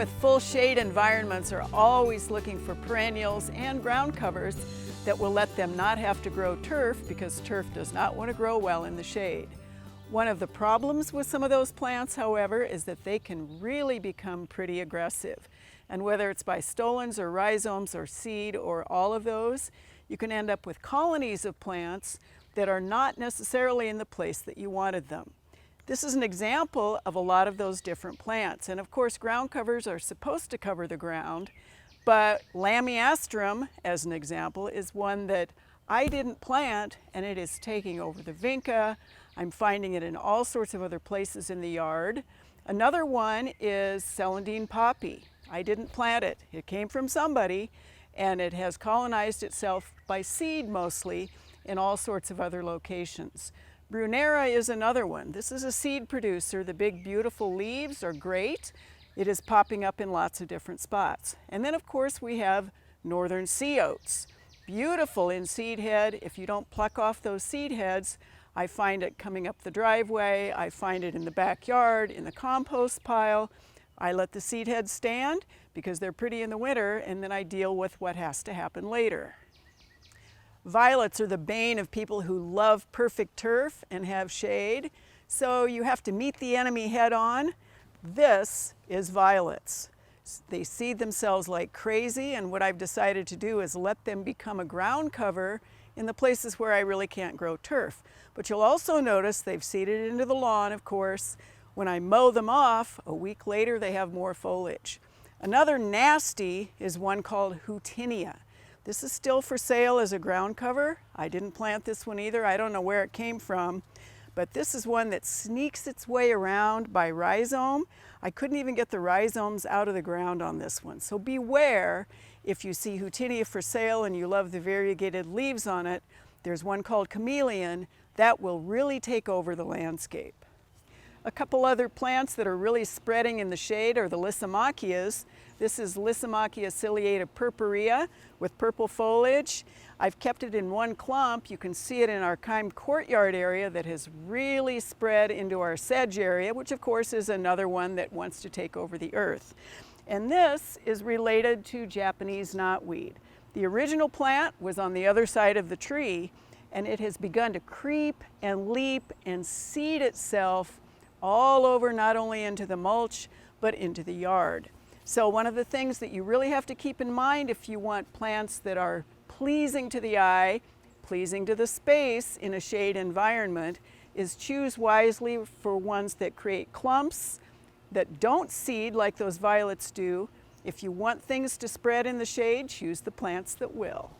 with full shade environments are always looking for perennials and ground covers that will let them not have to grow turf, because turf does not want to grow well in the shade. One of the problems with some of those plants, however, is that they can really become pretty aggressive. And whether it's by stolons or rhizomes or seed or all of those, you can end up with colonies of plants that are not necessarily in the place that you wanted them. This is an example of a lot of those different plants. And of course, ground covers are supposed to cover the ground, but Lamiastrum, as an example, is one that I didn't plant, and it is taking over the vinca. I'm finding it in all sorts of other places in the yard. Another one is celandine poppy. I didn't plant it. It came from somebody, and it has colonized itself by seed mostly in all sorts of other locations. Brunera is another one. This is a seed producer. The big beautiful leaves are great. It is popping up in lots of different spots. And then of course we have northern sea oats. Beautiful in seed head. If you don't pluck off those seed heads, I find it coming up the driveway. I find it in the backyard, in the compost pile. I let the seed heads stand because they're pretty in the winter, and then I deal with what has to happen later. Violets are the bane of people who love perfect turf and have shade, so you have to meet the enemy head on. This is violets. They seed themselves like crazy, and what I've decided to do is let them become a ground cover in the places where I really can't grow turf. But you'll also notice they've seeded into the lawn, of course. When I mow them off, a week later they have more foliage. Another nasty is one called Horticulture. This is still for sale as a ground cover. I didn't plant this one either. I don't know where it came from, but this is one that sneaks its way around by rhizome. I couldn't even get the rhizomes out of the ground on this one. So beware if you see Horticulture for sale and you love the variegated leaves on it. There's one called Chameleon that will really take over the landscape. A couple other plants that are really spreading in the shade are the Lysimachias. This is Lysimachia ciliata purpurea with purple foliage. I've kept it in one clump. You can see it in our Keim courtyard area that has really spread into our sedge area, which of course is another one that wants to take over the earth. And this is related to Japanese knotweed. The original plant was on the other side of the tree, and it has begun to creep and leap and seed itself all over, not only into the mulch, but into the yard. So one of the things that you really have to keep in mind if you want plants that are pleasing to the eye, pleasing to the space in a shade environment, is choose wisely for ones that create clumps, that don't seed like those violets do. If you want things to spread in the shade, choose the plants that will.